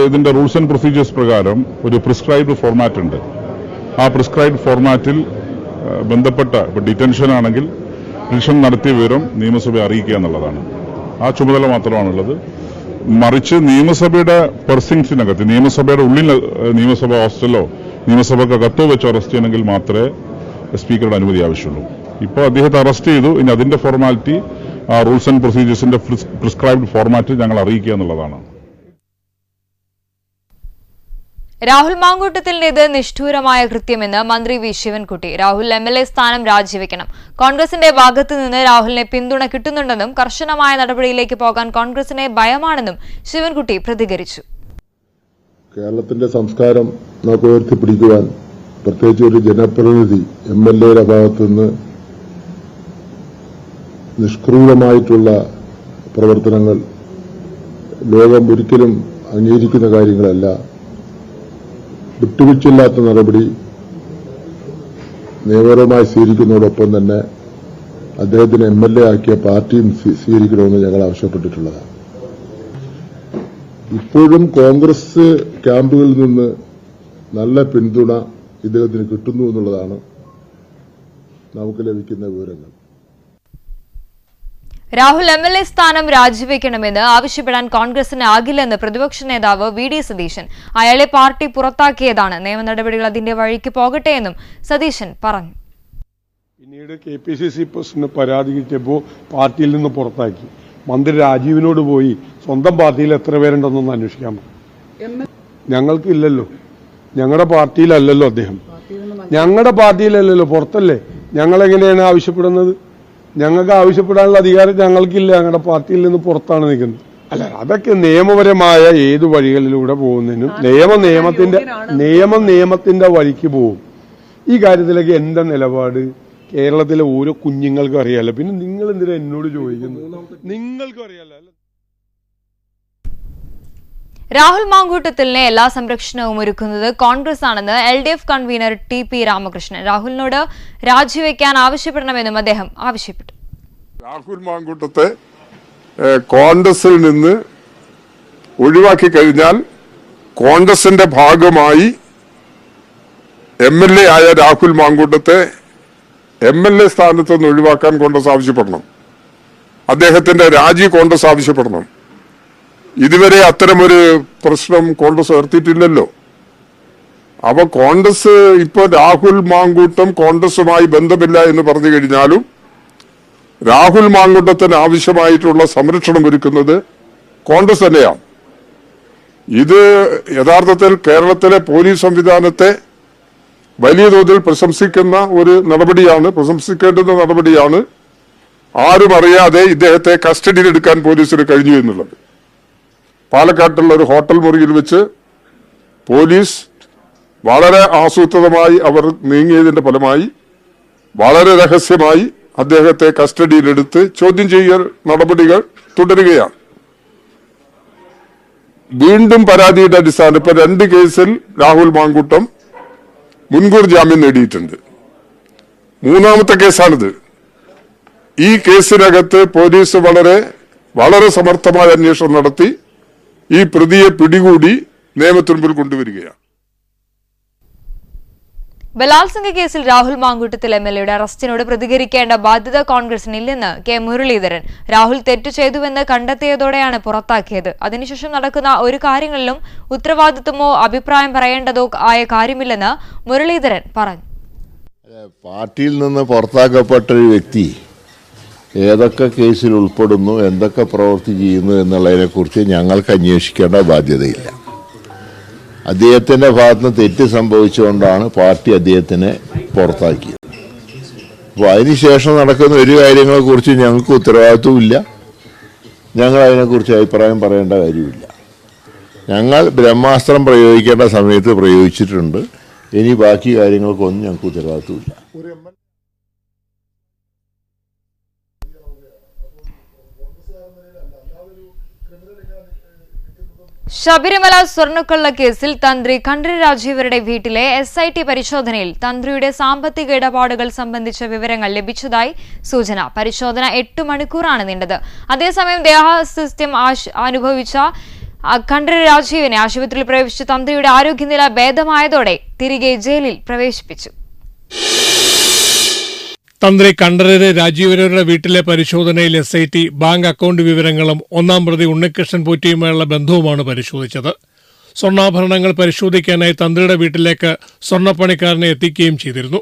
ഇതിന്റെ റൂൾസ് ആൻഡ് പ്രൊസീജിയേഴ്സ് പ്രകാരം ഒരു പ്രിസ്ക്രൈബ്ഡ് ഫോർമാറ്റ് ഉണ്ട്. ആ പ്രിസ്ക്രൈബ്ഡ് ഫോർമാറ്റിൽ ബന്ധപ്പെട്ട ഡിറ്റൻഷൻ ആണെങ്കിൽ ഡിറ്റൻഷൻ നടത്തിയ വിവരം നിയമസഭയെ അറിയിക്കുക എന്നുള്ളതാണ്. ആ ചുമതല മാത്രമാണുള്ളത്. മറിച്ച് നിയമസഭയുടെ പെർസിങ്സിനകത്ത്, നിയമസഭയുടെ ഉള്ളിൽ നിയമസഭ ഹോസ്റ്റലോ നിയമസഭക്കകത്തോ വെച്ച് അറസ്റ്റ് ചെയ്യണമെങ്കിൽ മാത്രമേ സ്പീക്കറുടെ അനുമതി ആവശ്യമുള്ളൂ. ഇപ്പോൾ അദ്ദേഹത്തെ അറസ്റ്റ് ചെയ്തു. ഇനി അതിന്റെ ഫോർമാലിറ്റി റൂൾസ് ആൻഡ് പ്രൊസീജിയേഴ്സിന്റെ പ്രിസ്ക്രൈബ്ഡ് ഫോർമാറ്റിൽ ഞങ്ങൾ അറിയിക്കുക എന്നുള്ളതാണ്. രാഹുൽ മാങ്കൂട്ടത്തിലിന്റേത് നിഷ്ഠൂരമായ കൃത്യമെന്ന് മന്ത്രി വി ശിവൻകുട്ടി. രാഹുൽ MLA സ്ഥാനം രാജിവെക്കണം. കോൺഗ്രസിന്റെ ഭാഗത്തു നിന്ന് രാഹുലിനെ പിന്തുണ കിട്ടുന്നുണ്ടെന്നും കർശനമായ നടപടിയിലേക്ക് പോകാൻ കോൺഗ്രസിനെ ഭയമാണെന്നും ശിവൻകുട്ടി പ്രതികരിച്ചു. കേരളത്തിന്റെ സംസ്കാരം നമുക്ക് ഉയർത്തിപ്പിടിക്കുവാൻ പ്രത്യേകിച്ച് ഒരു ജനപ്രതിനിധി MLAയുടെ ഭാഗത്തുനിന്ന് നിഷ്ക്രൂരമായിട്ടുള്ള പ്രവർത്തനങ്ങൾ ലോകം ഒരിക്കലും അംഗീകരിക്കുന്ന കാര്യങ്ങളല്ല. വിട്ടുവീഴ്ചയില്ലാത്ത നടപടി നിയമപരമായി സ്വീകരിക്കുന്നതോടൊപ്പം തന്നെ അദ്ദേഹത്തിന് MLA ആക്കിയ പാർട്ടിയും സ്വീകരിക്കണമെന്ന് ഞങ്ങൾ ആവശ്യപ്പെട്ടിട്ടുള്ളതാണ്. ഇപ്പോഴും കോൺഗ്രസ് ക്യാമ്പുകളിൽ നിന്ന് നല്ല പിന്തുണ ഇദ്ദേഹത്തിന് കിട്ടുന്നു എന്നുള്ളതാണ് നമുക്ക് ലഭിക്കുന്ന വിവരങ്ങൾ. രാഹുൽ MLA സ്ഥാനം രാജിവെക്കണമെന്ന് ആവശ്യപ്പെടാൻ കോൺഗ്രസിന് ആകില്ലെന്ന് പ്രതിപക്ഷ നേതാവ് VD സതീശൻ. അയാളെ പാർട്ടി പുറത്താക്കിയതാണ്. നിയമ നടപടികൾ അതിന്റെ വഴിക്ക് പോകട്ടെ എന്നും സതീശൻ പറഞ്ഞു. പിന്നീട് KPCC പ്രസിഡന്റ് പരാതി കിട്ടിയപ്പോൾ പാർട്ടിയിൽ നിന്ന് പുറത്താക്കി. മന്ത്രി രാജീവിനോട് പോയി സ്വന്തം പാർട്ടിയിൽ എത്ര പേരുണ്ടെന്നൊന്ന് അന്വേഷിക്കാൻ പറഞ്ഞു. ഞങ്ങൾക്കില്ലല്ലോ, ഞങ്ങളുടെ പാർട്ടിയിലല്ലല്ലോ അദ്ദേഹം, ഞങ്ങളുടെ പാർട്ടിയിലല്ലല്ലോ, പുറത്തല്ലേ. ഞങ്ങളെങ്ങനെയാണ് ആവശ്യപ്പെടുന്നത്? ഞങ്ങൾക്ക് ആവശ്യപ്പെടാനുള്ള അധികാരം ഞങ്ങൾക്കില്ല. ഞങ്ങളുടെ പാർട്ടിയിൽ നിന്ന് പുറത്താണ് നിൽക്കുന്നത്. അല്ല, അതൊക്കെ നിയമപരമായ ഏതു വഴികളിലൂടെ പോകുന്നതിനും നിയമത്തിന്റെ വഴിക്ക് പോകും. ഈ കാര്യത്തിലേക്ക് എന്റെ നിലപാട് കേരളത്തിലെ ഓരോ കുഞ്ഞുങ്ങൾക്കും അറിയാലോ. പിന്നെ നിങ്ങൾ എന്തിനാ എന്നോട് ചോദിക്കുന്നു? നിങ്ങൾക്കും അറിയാലോ. രാഹുൽ മാങ്കൂട്ടത്തിലിനെ എല്ലാ സംരക്ഷണവും ഒരുക്കുന്നത് കോൺഗ്രസ് ആണെന്ന് LDF കൺവീനർ TP രാമകൃഷ്ണൻ. രാഹുലിനോട് രാജിവെക്കാൻ ആവശ്യപ്പെടണമെന്നും അദ്ദേഹം ആവശ്യപ്പെട്ടു. രാഹുൽ മാങ്കൂട്ടത്തെ കോൺഗ്രസിൽ നിന്ന് ഒഴിവാക്കി കഴിഞ്ഞാൽ കോൺഗ്രസിന്റെ ഭാഗമായി MLA ആയ രാഹുൽ മാങ്കൂട്ടത്തെ MLA സ്ഥാനത്ത് നിന്ന് ഒഴിവാക്കാൻ കോൺഗ്രസ് ആവശ്യപ്പെടണം. അദ്ദേഹത്തിന്റെ രാജി കോൺഗ്രസ് ആവശ്യപ്പെടണം. ഇതുവരെ അത്തരമൊരു പ്രശ്നം കോൺഗ്രസ് ഉയർത്തിയിട്ടില്ലല്ലോ. അപ്പൊ കോൺഗ്രസ് ഇപ്പൊ രാഹുൽ മാങ്കൂട്ടം കോൺഗ്രസുമായി ബന്ധമില്ല എന്ന് പറഞ്ഞു കഴിഞ്ഞാലും രാഹുൽ മാങ്കൂട്ടത്തിന് ആവശ്യമായിട്ടുള്ള സംരക്ഷണം ഒരുക്കുന്നത് കോൺഗ്രസ് തന്നെയാണ്. ഇത് യഥാർത്ഥത്തിൽ കേരളത്തിലെ പോലീസ് സംവിധാനത്തെ വലിയ തോതിൽ പ്രശംസിക്കുന്ന ഒരു നടപടിയാണ്, പ്രശംസിക്കേണ്ടുന്ന നടപടിയാണ്. ആരും അറിയാതെ ഇദ്ദേഹത്തെ കസ്റ്റഡിയിലെടുക്കാൻ പോലീസിന് കഴിഞ്ഞു എന്നുള്ളത്. പാലക്കാട്ടുള്ള ഒരു ഹോട്ടൽ മുറിയിൽ വെച്ച് പോലീസ് വളരെ ആസൂത്രിതമായി അവർ നീങ്ങിയതിന്റെ ഫലമായി വളരെ രഹസ്യമായി അദ്ദേഹത്തെ കസ്റ്റഡിയിലെടുത്ത് ചോദ്യം ചെയ്യൽ നടപടികൾ തുടരുകയാണ്. വീണ്ടും പരാതിയുടെ അടിസ്ഥാനം ഇപ്പൊ 2 കേസിൽ രാഹുൽ മാങ്കൂട്ടം മുൻകൂർ ജാമ്യം നേടിയിട്ടുണ്ട്. 3ാമത്തെ കേസാണിത്. ഈ കേസിനകത്ത് പോലീസ് വളരെ സമർത്ഥമായ അന്വേഷണം നടത്തി ഈ പ്രതിയെ പിടികൂടി നിയമത്തിന് മുമ്പിൽ കൊണ്ടുവരികയാണ്. ബലാത്സംഗ കേസിൽ രാഹുൽ മാങ്കൂട്ടത്തിൽ MLAയുടെ അറസ്റ്റിനോട് പ്രതികരിക്കേണ്ട ബാധ്യത കോൺഗ്രസിനില്ലെന്ന് K മുരളീധരൻ. രാഹുൽ തെറ്റു ചെയ്തുവെന്ന് കണ്ടെത്തിയതോടെയാണ് പുറത്താക്കിയത്. അതിനുശേഷം നടക്കുന്ന ഒരു കാര്യങ്ങളിലും ഉത്തരവാദിത്വമോ അഭിപ്രായം പറയേണ്ടതോ ആയ കാര്യമില്ലെന്ന് മുരളീധരൻ പറഞ്ഞു. പാർട്ടിയിൽ നിന്ന് പുറത്താക്കപ്പെട്ട ഒരു വ്യക്തി ഏതൊക്കെ കേസിൽ ഉൾപ്പെടുന്നു, എന്തൊക്കെ പ്രവൃത്തി ചെയ്യുന്നു എന്നുള്ളതിനെക്കുറിച്ച് ഞങ്ങൾക്ക് അന്വേഷിക്കേണ്ട ബാധ്യതയില്ല. അദ്ദേഹത്തിൻ്റെ ഭാഗത്തുനിന്ന് തെറ്റ് സംഭവിച്ചുകൊണ്ടാണ് പാർട്ടി അദ്ദേഹത്തിനെ പുറത്താക്കിയത്. അപ്പോൾ അതിനുശേഷം നടക്കുന്ന ഒരു കാര്യങ്ങളെക്കുറിച്ച് ഞങ്ങൾക്ക് ഉത്തരവാദിത്വമില്ല. ഞങ്ങൾ അതിനെക്കുറിച്ച് അഭിപ്രായം പറയേണ്ട കാര്യമില്ല. ഞങ്ങൾ ബ്രഹ്മാസ്ത്രം പ്രയോഗിക്കേണ്ട സമയത്ത് പ്രയോഗിച്ചിട്ടുണ്ട്. ഇനി ബാക്കി കാര്യങ്ങൾക്കൊന്നും ഞങ്ങൾക്ക് ഉത്തരവാദിത്വമില്ല. ശബരിമല സ്വർണ്ണക്കൊള്ള കേസിൽ തന്ത്രി കണ്ഠരര് രാജീവരുടെ വീട്ടിലെ SIT പരിശോധനയിൽ തന്ത്രിയുടെ സാമ്പത്തിക ഇടപാടുകൾ സംബന്ധിച്ച വിവരങ്ങൾ ലഭിച്ചതായി സൂചന. പരിശോധന 8 മണിക്കൂറാണ് നീണ്ടത്. അതേസമയം ദേഹാസ്വാസ്ഥ്യം അനുഭവിച്ച കണ്ഠരര് രാജീവിനെ ആശുപത്രിയിൽ പ്രവേശിച്ച തന്ത്രിയുടെ ആരോഗ്യനില ഭേദമായതോടെ തിരികെ ജയിലിൽ പ്രവേശിപ്പിച്ചു. തന്ത്രി കണ്ഠരര് രാജീവരുടെ വീട്ടിലെ പരിശോധനയിൽ SIT ബാങ്ക് അക്കൌണ്ട് വിവരങ്ങളും 1-ാം പ്രതി ഉണ്ണികൃഷ്ണൻ പോറ്റിയുമായുള്ള ബന്ധവുമാണ് പരിശോധിച്ചത്. സ്വർണ്ണാഭരണങ്ങൾ പരിശോധിക്കാനായി തന്ത്രിയുടെ വീട്ടിലേക്ക് സ്വർണ്ണപ്പണിക്കാരനെ എത്തിക്കുകയും ചെയ്തിരുന്നു.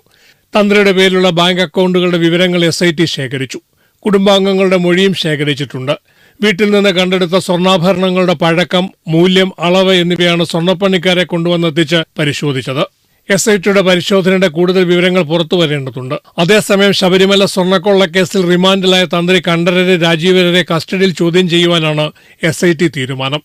തന്ത്രിയുടെ പേരിലുള്ള ബാങ്ക് അക്കൗണ്ടുകളുടെ വിവരങ്ങൾ SIT ശേഖരിച്ചു. കുടുംബാംഗങ്ങളുടെ മൊഴിയും ശേഖരിച്ചിട്ടുണ്ട്. വീട്ടിൽ നിന്ന് കണ്ടെടുത്ത സ്വർണ്ണാഭരണങ്ങളുടെ പഴക്കം, മൂല്യം, അളവ് എന്നിവയാണ് സ്വർണ്ണപ്പണിക്കാരെ കൊണ്ടുവന്നെത്തിച്ച് പരിശോധിച്ചത്. SITയുടെ പരിശോധനയുടെ കൂടുതൽ വിവരങ്ങൾ പുറത്തുവരേണ്ടതുണ്ട്. അതേസമയം ശബരിമല സ്വർണ്ണക്കൊള്ളക്കേസിൽ റിമാൻഡിലായ തന്ത്രി കണ്ഠരര് രാജീവരരെ കസ്റ്റഡിയിൽ ചോദ്യം ചെയ്യുവാനാണ് SIT തീരുമാനം.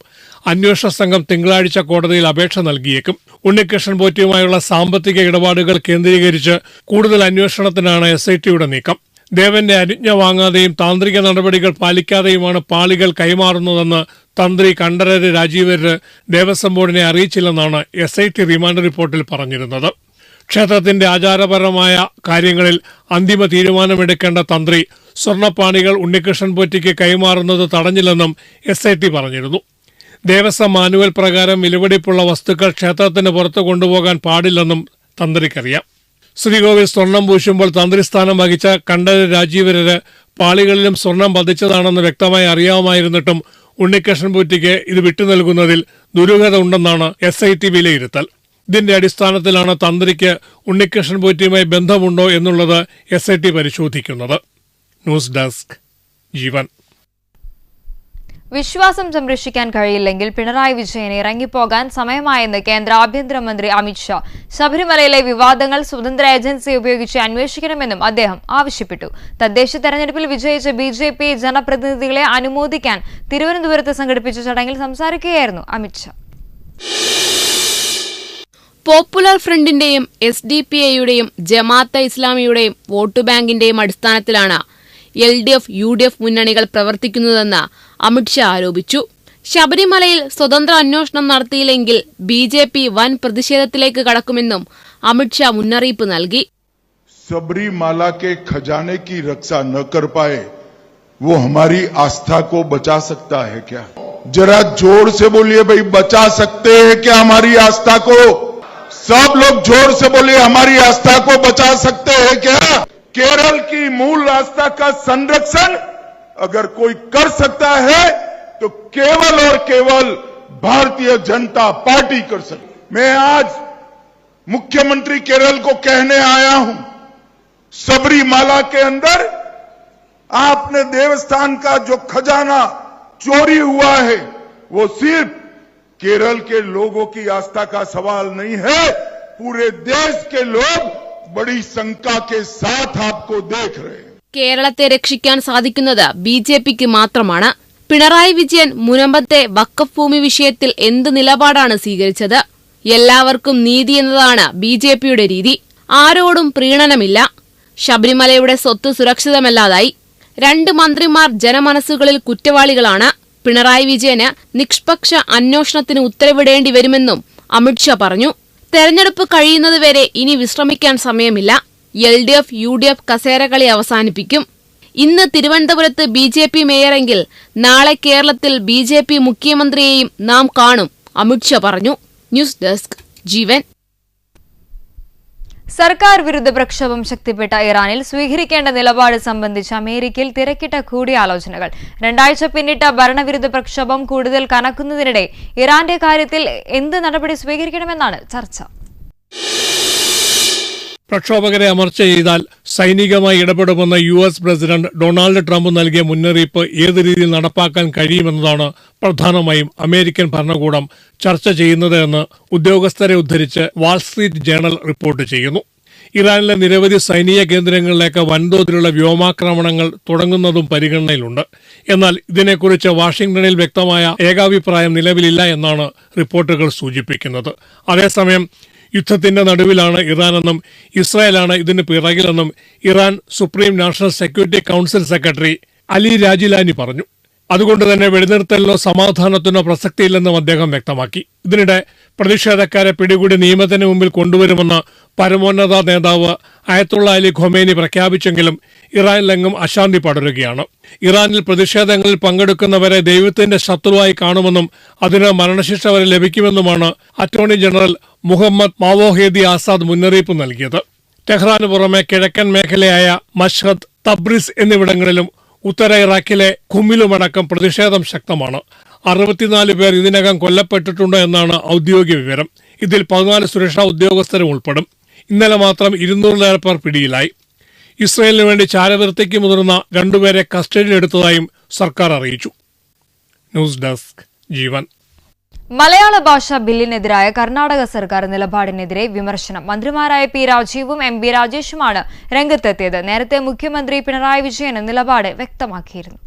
അന്വേഷണ സംഘം തിങ്കളാഴ്ച കോടതിയിൽ അപേക്ഷ നൽകിയേക്കും. ഉണ്ണികൃഷ്ണൻ പോറ്റിയുമായുള്ള സാമ്പത്തിക ഇടപാടുകൾ കേന്ദ്രീകരിച്ച് കൂടുതൽ അന്വേഷണത്തിനാണ് SITയുടെ നീക്കം. ദേവന്റെ അനുജ്ഞ വാങ്ങാതെയും താന്ത്രിക നടപടികൾ പാലിക്കാതെയുമാണ് പാളികൾ കൈമാറുന്നതെന്ന് തന്ത്രി കണ്ഠരര് രാജീവരര് ദേവസ്വം ബോർഡിനെ അറിയിച്ചില്ലെന്നാണ് SIT റിമാൻഡ് റിപ്പോർട്ടിൽ പറഞ്ഞിരുന്നത്. ക്ഷേത്രത്തിന്റെ ആചാരപരമായ കാര്യങ്ങളിൽ അന്തിമ തീരുമാനമെടുക്കേണ്ട തന്ത്രി സ്വർണ്ണപ്പാണികൾ ഉണ്ണികൃഷ്ണൻ പോറ്റിക്ക് കൈമാറുന്നത് തടഞ്ഞില്ലെന്നും SIT പറഞ്ഞിരുന്നു. ദേവസ്വം മാനുവൽ പ്രകാരം വിലപിടിപ്പുള്ള വസ്തുക്കൾ ക്ഷേത്രത്തിന് പുറത്തു കൊണ്ടുപോകാൻ പാടില്ലെന്നും തന്ത്രിക്കറിയാം. ശ്രീകോവിൽ സ്വർണം പൂശുമ്പോൾ തന്ത്രിസ്ഥാനം വഹിച്ച കണ്ഠരര് രാജീവരര് പാളികളിലും സ്വർണം പതിച്ചതാണെന്ന് വ്യക്തമായി അറിയാമായിരുന്നിട്ടും ഉണ്ണികൃഷ്ണൻ പോറ്റിക്ക് ഇത് വിട്ടുനൽകുന്നതിൽ ദുരൂഹത ഉണ്ടെന്നാണ് SIT വിലയിരുത്തൽ. ഇതിന്റെ അടിസ്ഥാനത്തിലാണ് തന്ത്രിക്ക് ഉണ്ണികൃഷ്ണൻ പോറ്റിയുമായി ബന്ധമുണ്ടോ എന്നുള്ളത് SIT പരിശോധിക്കുന്നത്. ന്യൂസ് ഡെസ്ക് ജീവൻ. വിശ്വാസം സംരക്ഷിക്കാൻ കഴിയില്ലെങ്കിൽ പിണറായി വിജയന് ഇറങ്ങിപ്പോകാൻ സമയമായെന്ന് കേന്ദ്ര ആഭ്യന്തരമന്ത്രി അമിത്ഷാ. ശബരിമലയിലെ വിവാദങ്ങൾ സ്വതന്ത്ര ഏജൻസി ഉപയോഗിച്ച് അന്വേഷിക്കണമെന്നും അദ്ദേഹം ആവശ്യപ്പെട്ടു. തദ്ദേശ തെരഞ്ഞെടുപ്പിൽ വിജയിച്ച BJP ജനപ്രതിനിധികളെ അനുമോദിക്കാൻ തിരുവനന്തപുരത്ത് സംഘടിപ്പിച്ച ചടങ്ങിൽ സംസാരിക്കുകയായിരുന്നു അമിത്ഷാ. പോപ്പുലർ ഫ്രണ്ടിന്റെയും SDPIയുടെയും ജമാഅത്തെ ഇസ്ലാമിയുടെയും വോട്ട് ബാങ്കിന്റെയും അടിസ്ഥാനത്തിലാണ് LDF UDF മുന്നണികൾ പ്രവർത്തിക്കുന്നതെന്ന് അമിത്ഷാ ആരോപിച്ചു. ശബരിമലയിൽ സ്വതന്ത്ര അന്വേഷണം നടത്തിയില്ലെങ്കിൽ BJP വൻ പ്രതിഷേധത്തിലേക്ക് കടക്കുമെന്നും അമിത്ഷാ മുന്നറിയിപ്പ് നൽകി. सबरीमाला के खजाने की रक्षा न कर पाए वो हमारी आस्था को बचा सकता है क्या? जरा जोर से बोलिए भाई, बचा सकते हैं क्या हमारी आस्था को? सब लोग जोर से बोलिए, हमारी आस्था को बचा सकते हैं क्या? केरल की मूल आस्था का संरक्षण अगर कोई कर सकता है तो केवल और केवल भारतीय जनता पार्टी कर सकती. मैं आज मुख्यमंत्री केरल को कहने आया हूं, सबरीमाला के अंदर आपने देवस्थान का जो खजाना चोरी हुआ है वो सिर्फ केरल के लोगों की आस्था का सवाल नहीं है. पूरे देश के लोग बड़ी शंका के साथ आपको देख रहे हैं. കേരളത്തെ രക്ഷിക്കാൻ സാധിക്കുന്നത് BJPക്ക് മാത്രമാണ്. പിണറായി വിജയൻ മുനമ്പത്തെ വഖഫ് ഭൂമി വിഷയത്തിൽ എന്ത് നിലപാടാണ് സ്വീകരിച്ചത്? എല്ലാവർക്കും നീതി എന്നതാണ് BJPയുടെ രീതി. ആരോടും പ്രീണനമില്ല. ശബരിമലയുടെ സ്വത്ത് സുരക്ഷിതമല്ലാതായി. 2 മന്ത്രിമാർ ജനമനസ്സുകളിൽ കുറ്റവാളികളാണ്. പിണറായി വിജയന് നിഷ്പക്ഷ അന്വേഷണത്തിന് ഉത്തരവിടേണ്ടി വരുമെന്നും അമിത്ഷാ പറഞ്ഞു. തെരഞ്ഞെടുപ്പ് കഴിയുന്നതുവരെ ഇനി വിശ്രമിക്കാൻ സമയമില്ല. LDF UDF കസേരകളി അവസാനിപ്പിക്കും. ഇന്ന് തിരുവനന്തപുരത്ത് BJP മേയറെങ്കിൽ നാളെ കേരളത്തിൽ BJP മുഖ്യമന്ത്രിയെയും നാം കാണും, അമിത്ഷാ പറഞ്ഞു. ന്യൂസ് ഡെസ്ക് ജീവൻ. സർക്കാർ വിരുദ്ധ പ്രക്ഷോഭം ശക്തിപ്പെട്ട ഇറാനിൽ സ്വീകരിക്കേണ്ട നിലപാട് സംബന്ധിച്ച് അമേരിക്കയിൽ തിരക്കിട്ട കൂടിയാലോചനകൾ. 2 ആഴ്ച പിന്നിട്ട ഭരണവിരുദ്ധ പ്രക്ഷോഭം കൂടുതൽ കനക്കുന്നതിനിടെ ഇറാന്റെ കാര്യത്തിൽ എന്ത് നടപടി സ്വീകരിക്കണമെന്നാണ് ചർച്ച. പ്രക്ഷോഭകരെ അമർച്ച ചെയ്താൽ സൈനികമായി ഇടപെടുമെന്ന US പ്രസിഡന്റ് ഡൊണാൾഡ് ട്രംപ് നൽകിയ മുന്നറിയിപ്പ് ഏത് രീതിയിൽ നടപ്പാക്കാൻ കഴിയുമെന്നതാണ് പ്രധാനമായും അമേരിക്കൻ ഭരണകൂടം ചർച്ച ചെയ്യുന്നത് എന്ന് ഉദ്യോഗസ്ഥരെ ഉദ്ധരിച്ച് വാൾസ്ട്രീറ്റ് ജേണൽ റിപ്പോർട്ട് ചെയ്യുന്നു. ഇറാനിലെ നിരവധി സൈനിക കേന്ദ്രങ്ങളിലേക്ക് വൻതോതിലുള്ള വ്യോമാക്രമണങ്ങൾ തുടങ്ങുന്നതും പരിഗണനയിലുണ്ട്. എന്നാൽ ഇതിനെക്കുറിച്ച് വാഷിംഗ്ടണിൽ വ്യക്തമായ ഏകാഭിപ്രായം നിലവിലില്ല എന്നാണ് റിപ്പോർട്ടുകൾ സൂചിപ്പിക്കുന്നത്. അതേസമയം യുദ്ധത്തിന്റെ നടുവിലാണ് ഇറാനെന്നും ഇസ്രായേലാണ് ഇതിന് പിറകിലെന്നും Iran supreme national security council secretary Ali Larijani പറഞ്ഞു. അതുകൊണ്ട് തന്നെ വെടിനിർത്തലിനോ സമാധാനത്തിനോ പ്രസക്തിയില്ലെന്നും അദ്ദേഹം വ്യക്തമാക്കി. ഇതിനിടെ പ്രതിഷേധക്കാരെ പിടികൂടി നിയമത്തിന് മുമ്പിൽ കൊണ്ടുവരുമെന്ന് പരമോന്നത നേതാവ് അയത്തുള്ള അലി ഖൊമേനി പ്രഖ്യാപിച്ചെങ്കിലും ഇറാനിലെങ്ങും അശാന്തി പടരുകയാണ്. ഇറാനിൽ പ്രതിഷേധങ്ങളിൽ പങ്കെടുക്കുന്നവരെ ദൈവത്തിന്റെ ശത്രുവായി കാണുമെന്നും അതിന് മരണശിക്ഷ വരെ ലഭിക്കുമെന്നുമാണ് അറ്റോർണി ജനറൽ മുഹമ്മദ് മാവോഹേദി ആസാദ് മുന്നറിയിപ്പ് നൽകിയത്. ടെഹ്റാന് പുറമെ കിഴക്കൻ മേഖലയായ മഷ്ഹദ്, തബ്രിസ് എന്നിവിടങ്ങളിലും ഉത്തര ഇറാഖിലെ ഖുമിലുമടക്കം പ്രതിഷേധം ശക്തമാണ്. 64 പേർ ഇതിനകം കൊല്ലപ്പെട്ടിട്ടുണ്ട് എന്നാണ് ഔദ്യോഗിക വിവരം. ഇതിൽ 14 സുരക്ഷാ ഉദ്യോഗസ്ഥരും ഉൾപ്പെടും. ഇന്നലെ മാത്രം 200 പേർ പിടിയിലായി. ഇസ്രയേലിന് വേണ്ടി ചാരവൃത്തിക്ക് മുതിർന്ന 2 പേരെ കസ്റ്റഡിയിലെടുത്തതായും സർക്കാർ അറിയിച്ചു. ന്യൂസ് ഡെസ്ക് ജീവൻ. മലയാള ഭാഷാ ബില്ലിനെതിരായ കർണാടക സർക്കാർ നിലപാടിനെതിരെ വിമർശനം. മന്ത്രിമാരായ പി രാജീവും എം ബി രാജേഷുമാണ് രംഗത്തെത്തിയത്. നേരത്തെ മുഖ്യമന്ത്രി പിണറായി വിജയൻ നിലപാട് വ്യക്തമാക്കിയിരുന്നു.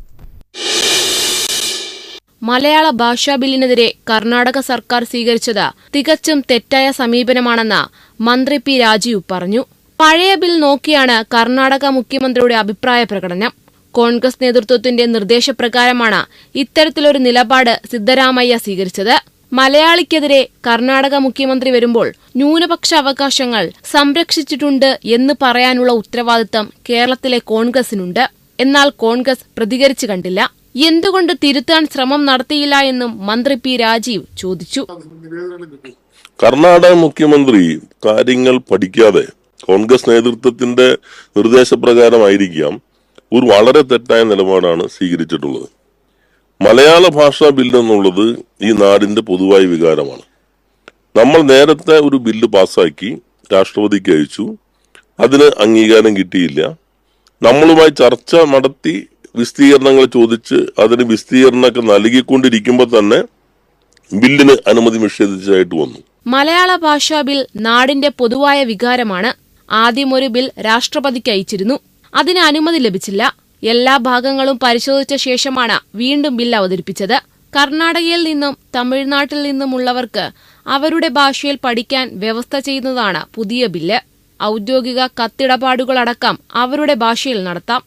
മലയാള ഭാഷാ ബില്ലിനെതിരെ കർണാടക സർക്കാർ സ്വീകരിച്ചത് തികച്ചും തെറ്റായ സമീപനമാണെന്ന് മന്ത്രി പി രാജീവ് പറഞ്ഞു. പഴയ ബിൽ നോക്കിയാണ് കർണാടക മുഖ്യമന്ത്രിയുടെ അഭിപ്രായ പ്രകടനം. കോൺഗ്രസ് നേതൃത്വത്തിന്റെ നിർദ്ദേശപ്രകാരമാണ് ഇത്തരത്തിലൊരു നിലപാട് സിദ്ധരാമയ്യ സ്വീകരിച്ചത്. മലയാളിക്കെതിരെ കർണാടക മുഖ്യമന്ത്രി വരുമ്പോൾ ന്യൂനപക്ഷ അവകാശങ്ങൾ സംരക്ഷിച്ചിട്ടുണ്ട് എന്ന് പറയാനുള്ള ഉത്തരവാദിത്തം കേരളത്തിലെ കോൺഗ്രസിനുണ്ട്. എന്നാൽ കോൺഗ്രസ് പ്രതികരിച്ചു കണ്ടില്ല. എന്തുകൊണ്ട് തിരുത്താൻ ശ്രമം നടത്തിയില്ല എന്നും മന്ത്രി പി രാജീവ് ചോദിച്ചു. കർണാടക മുഖ്യമന്ത്രി കാര്യങ്ങൾ പഠിക്കാതെ കോൺഗ്രസ് നേതൃത്വത്തിന്റെ നിർദ്ദേശപ്രകാരമായിരിക്കാം ഒരു വളരെ തെറ്റായ നിലപാടാണ് സ്വീകരിച്ചിട്ടുള്ളത്. മലയാള ഭാഷാ ബില്ല് എന്നുള്ളത് ഈ നാടിന്റെ പൊതുവായ വികാരമാണ്. നമ്മൾ നേരത്തെ ഒരു ബില്ല് പാസ്സാക്കി രാഷ്ട്രപതിക്ക് അയച്ചു. അതിന് അംഗീകാരം കിട്ടിയില്ല. നമ്മളുമായി ചർച്ച നടത്തി വിസ്തീർണങ്ങൾ ചോദിച്ച് അതിന് വിസ്തീർണമൊക്കെ നൽകിക്കൊണ്ടിരിക്കുമ്പോൾ തന്നെ ബില്ലിന് അനുമതി നിഷേധിച്ചതായിട്ട് വന്നു. മലയാള ഭാഷാ ബിൽ നാടിന്റെ പൊതുവായ വികാരമാണ്. ആദ്യം ഒരു ബിൽ രാഷ്ട്രപതിക്ക് അയച്ചിരുന്നു. അതിന് അനുമതി ലഭിച്ചില്ല. എല്ലാ ഭാഗങ്ങളും പരിശോധിച്ച ശേഷമാണ് വീണ്ടും ബിൽ അവതരിപ്പിച്ചത്. കർണാടകയിൽ നിന്നും തമിഴ്നാട്ടിൽ നിന്നുമുള്ളവർക്ക് അവരുടെ ഭാഷയിൽ പഠിക്കാൻ വ്യവസ്ഥ ചെയ്യുന്നതാണ് പുതിയ ബില്ല്. ഔദ്യോഗിക കത്തിടപാടുകളടക്കം അവരുടെ ഭാഷയിൽ നടത്താം.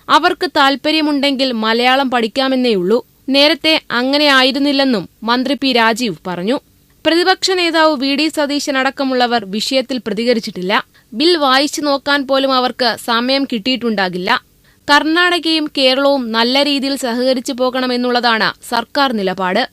അവർക്ക് താൽപര്യമുണ്ടെങ്കിൽ മലയാളം പഠിക്കാമെന്നേയുള്ളൂ. നേരത്തെ അങ്ങനെ ആയിരുന്നില്ലെന്നും മന്ത്രി പി രാജീവ് പറഞ്ഞു. പ്രതിപക്ഷ നേതാവ് വി ഡി സതീശൻ അടക്കമുള്ളവർ വിഷയത്തിൽ പ്രതികരിച്ചിട്ടില്ല. ബിൽ വായിച്ചു നോക്കാൻ പോലും അവർക്ക് സമയം കിട്ടിയിട്ടുണ്ടാകില്ല. കർണാടകയും കേരളവും നല്ല രീതിയിൽ സഹകരിച്ചു പോകണമെന്നുള്ളതാണ് സർക്കാർ നിലപാട്.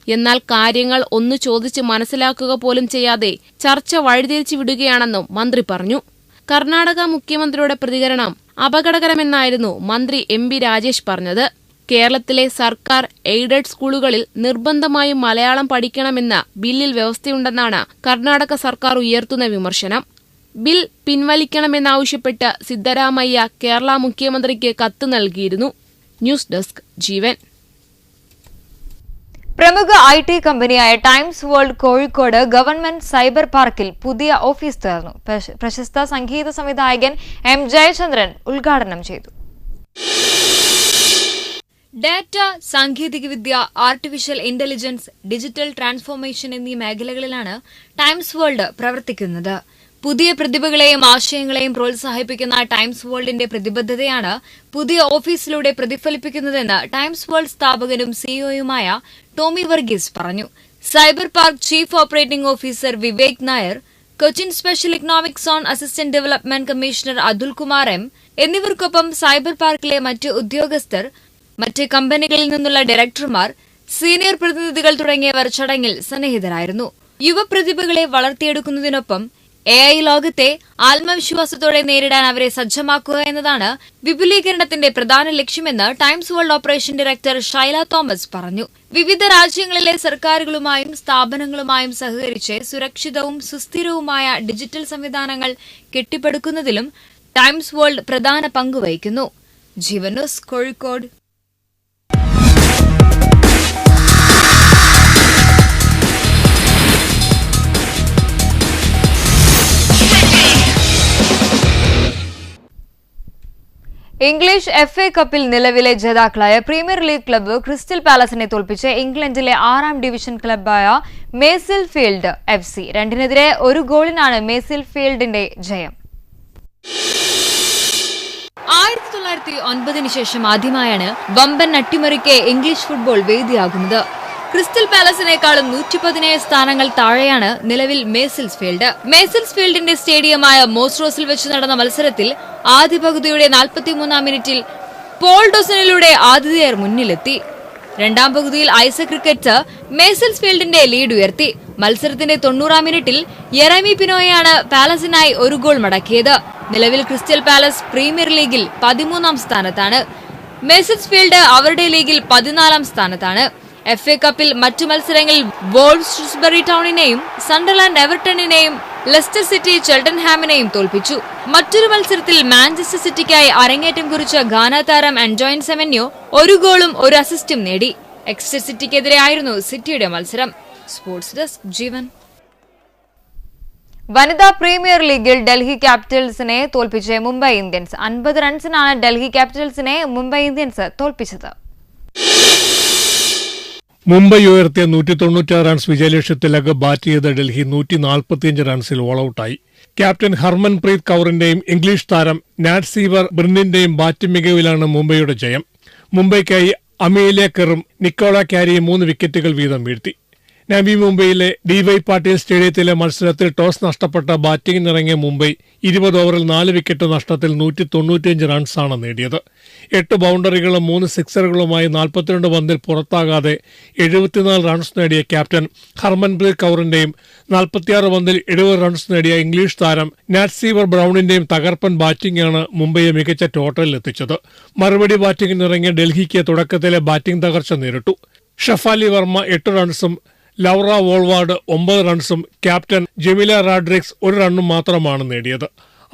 എന്നാൽ കാര്യങ്ങൾ ഒന്ന് ചോദിച്ച് മനസ്സിലാക്കുക പോലും ചെയ്യാതെ ചർച്ച വഴിതിരിച്ചു വിടുകയാണെന്നും മന്ത്രി പറഞ്ഞു. കർണാടക മുഖ്യമന്ത്രിയുടെ പ്രതികരണം അപകടകരമെന്നായിരുന്നു മന്ത്രി എം ബി രാജേഷ് പറഞ്ഞത്. കേരളത്തിലെ സർക്കാർ എയ്ഡഡ് സ്കൂളുകളിൽ നിർബന്ധമായും മലയാളം പഠിക്കണമെന്ന് ബില്ലിൽ വ്യവസ്ഥയുണ്ടെന്നാണ് കർണാടക സർക്കാർ ഉയർത്തുന്ന വിമർശനം. ബിൽ പിൻവലിക്കണമെന്നാവശ്യപ്പെട്ട് സിദ്ധരാമയ്യ കേരള മുഖ്യമന്ത്രിക്ക് കത്ത് നൽകിയിരുന്നു. ന്യൂസ് ഡെസ്ക് ജീവൻ. പ്രമുഖ IT കമ്പനിയായ times world Kozhikode government cyber പാർക്കിൽ പുതിയ ഓഫീസ് തുറന്നു. പ്രശസ്ത സംഗീത സംവിധായകൻ M ജയചന്ദ്രൻ ഉദ്ഘാടനം ചെയ്തു. ഡാറ്റ, സാങ്കേതികവിദ്യ, ആർട്ടിഫിഷ്യൽ ഇന്റലിജൻസ്, ഡിജിറ്റൽ ട്രാൻസ്ഫോർമേഷൻ എന്നീ മേഖലകളിലാണ് ടൈംസ് വേൾഡ് പ്രവർത്തിക്കുന്നത്. പുതിയ പ്രതിഭകളെയും ആശയങ്ങളെയും പ്രോത്സാഹിപ്പിക്കുന്ന ടൈംസ് വേൾഡിന്റെ പ്രതിബദ്ധതയാണ് പുതിയ ഓഫീസിലൂടെ പ്രതിഫലിപ്പിക്കുന്നതെന്ന് ടൈംസ് വേൾഡ് സ്ഥാപകനും സിഇഒയുമായ ടോമി വർഗീസ് പറഞ്ഞു. Cyber Park chief operating officer Vivek Nair, Cochin special economic zone assistant development commissioner Atul Kumar M എന്നിവർക്കൊപ്പം സൈബർ പാർക്കിലെ മറ്റ് ഉദ്യോഗസ്ഥർ, മറ്റ് കമ്പനികളിൽ നിന്നുള്ള ഡയറക്ടർമാർ, സീനിയർ പ്രതിനിധികൾ തുടങ്ങിയവർ ചടങ്ങിൽ സന്നിഹിതരായിരുന്നു. യുവപ്രതിഭകളെ വളർത്തിയെടുക്കുന്നതിനൊപ്പം AI ലോകത്തെ ആത്മവിശ്വാസത്തോടെ നേരിടാൻ അവരെ സജ്ജമാക്കുക എന്നതാണ് വിപുലീകരണത്തിന്റെ പ്രധാന ലക്ഷ്യമെന്ന് times world operation director Shaila Thomas പറഞ്ഞു. വിവിധ രാജ്യങ്ങളിലെ സർക്കാരുകളുമായും സ്ഥാപനങ്ങളുമായും സഹകരിച്ച് സുരക്ഷിതവും സുസ്ഥിരവുമായ ഡിജിറ്റൽ സംവിധാനങ്ങൾ കെട്ടിപ്പടുക്കുന്നതിലും ടൈംസ് വേൾഡ് പ്രധാന പങ്കുവഹിക്കുന്നു. ജീവൻ ന്യൂസ് കോഴിക്കോട്. ഇംഗ്ലീഷ് FA കപ്പിൽ നിലവിലെ ജേതാക്കളായ പ്രീമിയർ ലീഗ് ക്ലബ്ബ് ക്രിസ്റ്റൽ പാലസിനെ തോൽപ്പിച്ച് ഇംഗ്ലണ്ടിലെ 6ാം ഡിവിഷൻ ക്ലബ്ബായ മേസിൽ ഫീൽഡ് FC 2-1 ഗോളിനാണ് മേസിൽ ഫീൽഡിന്റെ ജയം. 1909 ശേഷം ആദ്യമായാണ് വമ്പൻ അട്ടിമറിക്ക് ഇംഗ്ലീഷ് ഫുട്ബോൾ വേദിയാകുന്നത്. ക്രിസ്റ്റൽ പാലസിനേക്കാളും 117 സ്ഥാനങ്ങൾ താഴെയാണ് നിലവിൽ മേസിൽസ് ഫീൽഡ്. മേസിൽസ് ഫീൽഡിന്റെ സ്റ്റേഡിയമായ മോസ്റോസിൽ വെച്ച് നടന്ന മത്സരത്തിൽ ആദ്യ പകുതിയുടെ 43ാം മിനിറ്റിൽ പോൾ ഡോസനിലൂടെ ആതിഥേയർ മുന്നിലെത്തി. രണ്ടാം പകുതിയിൽ ഐസക് ക്രിക്കറ്റ് മേസിൽസ് ഫീൽഡിന്റെ ലീഡ് ഉയർത്തി. മത്സരത്തിന്റെ 90ാം മിനിറ്റിൽ യെറമി പിനോയാണ് പാലസിനായി 1 ഗോൾ മടക്കിയത്. നിലവിൽ ക്രിസ്റ്റൽ പാലസ് പ്രീമിയർ ലീഗിൽ 13ാം സ്ഥാനത്താണ്. മേസിൽസ് ഫീൽഡ് അവരുടെ ലീഗിൽ 14ാം സ്ഥാനത്താണ്. FA കപ്പിൽ മറ്റു മത്സരങ്ങളിൽ വോൾവ്സ് ഷ്രൂസ്ബറി ടൗണിനെയും സണ്ടർലാൻഡ് എവർട്ടണിനെയും ലെസ്റ്റർ സിറ്റി ചെൽട്ടൻഹാമിനെയും തോൽപ്പിച്ചു. മറ്റൊരു മത്സരത്തിൽ മാഞ്ചസ്റ്റർ സിറ്റിക്കായി അരങ്ങേറ്റം കുറിച്ച ഗാന താരം ആന്റോയിൻ സെമന്യോ 1 ഗോളും 1 അസിസ്റ്റും നേടി. എക്സ്റ്റർ സിറ്റിക്കെതിരെയായിരുന്നു സിറ്റിയുടെ മത്സരം. സ്പോർട്സ് ഡെസ്ക് ജീവൻ. വനിതാ പ്രീമിയർ ലീഗിൽ ഡൽഹി ക്യാപിറ്റൽസിനെ തോൽപ്പിച്ച് മുംബൈ ഇന്ത്യൻസ്. 50 റൺസിനാണ് ഡൽഹി ക്യാപിറ്റൽസിനെ മുംബൈ ഇന്ത്യൻസ് തോൽപ്പിച്ചത്. മുംബൈ ഉയർത്തിയ 196 റൺസ് വിജയലക്ഷ്യത്തിലേക്ക് ബാറ്റ് ചെയ്ത ഡൽഹി 145 റൺസിൽ ഓൾ ഔട്ടായി. ക്യാപ്റ്റൻ ഹർമൻപ്രീത് കൌറിന്റെയും ഇംഗ്ലീഷ് താരം നാറ്റ് സീവർ ബ്രിന്നിന്റെയും ബാറ്റിംഗ് മികവിലാണ് മുംബൈയുടെ ജയം. മുംബൈക്കായി അമേലിയ കെറും നിക്കോള കാരിയും 3 വിക്കറ്റുകൾ വീതം വീഴ്ത്തി. നവി മുംബൈയിലെ DY പാട്ടീൽ സ്റ്റേഡിയത്തിലെ മത്സരത്തിൽ ടോസ് നഷ്ടപ്പെട്ട ബാറ്റിംഗിനിറങ്ങിയ മുംബൈ 20 ഓവറിൽ 4 വിക്കറ്റ് നഷ്ടത്തിൽ 195 റൺസാണ് നേടിയത്. 8 ബൌണ്ടറികളും 3 സിക്സറുകളുമായി 42 പന്തിൽ പുറത്താകാതെ 74 റൺസ് നേടിയ ക്യാപ്റ്റൻ ഹർമൻപ്രീത് കൌറിന്റെയും 46 പന്തിൽ 70 റൺസ് നേടിയ ഇംഗ്ലീഷ് താരം നാറ്റ് സീവർ ബ്രൌണിന്റെയും തകർപ്പൻ ബാറ്റിംഗാണ് മുംബൈയെ മികച്ച ടോട്ടലിൽ എത്തിച്ചത്. മറുപടി ബാറ്റിംഗിനിറങ്ങിയ ഡൽഹിക്ക് തുടക്കത്തിലെ ബാറ്റിംഗ് തകർച്ച നേരിട്ടു. ഷഫാലി വർമ്മ 8 റൺസും ലൗറ വോൾവാർഡ് 9 റൺസും ക്യാപ്റ്റൻ ജെമില റാഡ്രിക്സ് 1 റണ്ണും മാത്രമാണ് നേടിയത്.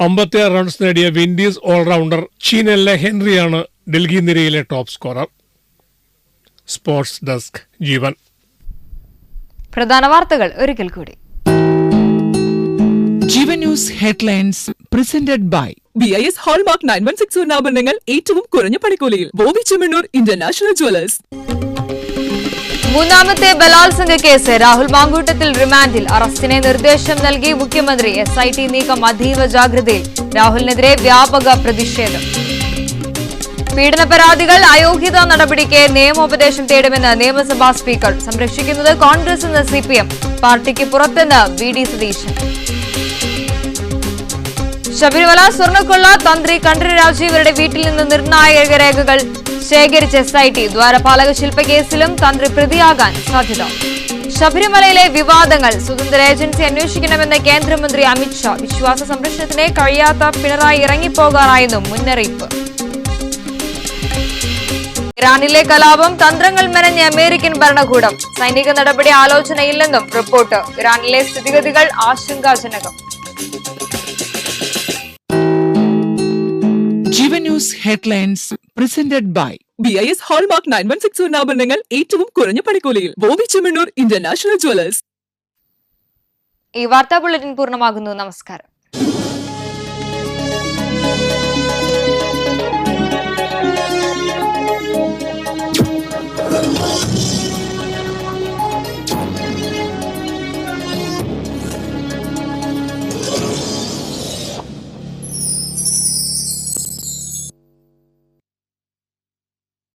56 റൺസ് നേടിയ വിൻഡീസ് ഓൾറൗണ്ടർ ചീനെല്ല ഹെൻറിയാണ് ഡൽഹി നിരയിലെ top scorer. Sports desk Jeevan. പ്രധാന വാർത്തകൾ ഒരിക്കൽ കൂടി. Jeevan news headlines presented by BIS hallmark 9161 ആഭരണങ്ങൾ ഏറ്റവും കുറഞ്ഞ പണിക്കൂലിയിൽ. Bobby Chemmanur international jewellers. മൂന്നാമത്തെ ബലാത്സംഗ കേസ് രാഹുൽ മാങ്കൂട്ടത്തിൽ റിമാൻഡിൽ. അറസ്റ്റിനെ നിർദ്ദേശം നൽകി മുഖ്യമന്ത്രി. SIT നീക്കം അതീവ ജാഗ്രതയിൽ. രാഹുലിനെതിരെ വ്യാപക പ്രതിഷേധം. പീഡന പരാതികൾ അയോഗ്യതാ നടപടിക്ക് നിയമോപദേശം തേടുമെന്ന് നിയമസഭാ സ്പീക്കർ. സംരക്ഷിക്കുന്നത് കോൺഗ്രസ് എന്ന CPM. പാർട്ടിക്ക് പുറത്തെന്ന് VD സതീശൻ. ശബരിമല സ്വർണ്ണക്കൊള്ള തന്ത്രി കണ്ഠര രാജീവരുടെ വീട്ടിൽ നിന്ന് നിർണായക രേഖകൾ ശേഖരിച്ച SIT. ദ്വാരപാലക ശില്പകേസിലും തന്ത്രി പ്രതിയാകാൻ സാധ്യത. ശബരിമലയിലെ വിവാദങ്ങൾ സ്വതന്ത്ര ഏജൻസി അന്വേഷിക്കണമെന്ന് കേന്ദ്രമന്ത്രി അമിത്ഷാ. വിശ്വാസ സംരക്ഷണത്തിന് കഴിയാത്ത പിണറായി ഇറങ്ങിപ്പോകാറായെന്നും മുന്നറിയിപ്പ്. ഇറാനിലെ കലാപം തന്ത്രങ്ങൾ മെനഞ്ഞ അമേരിക്കൻ ഭരണകൂടം. സൈനിക നടപടി ആലോചനയില്ലെന്നും റിപ്പോർട്ട്. ഇറാനിലെ സ്ഥിതിഗതികൾ ആശങ്കാജനകം. Jeevan news headlines presented by BIS hallmark 9161 ആഭരണങ്ങൾ ഏറ്റവും കുറഞ്ഞ പണിക്കൂലിയിൽ. Bobby Chemmanur international jewellers. ഈ വാർത്താ ബുള്ളറ്റിൻ പൂർണ്ണമാകുന്നു. നമസ്കാരം.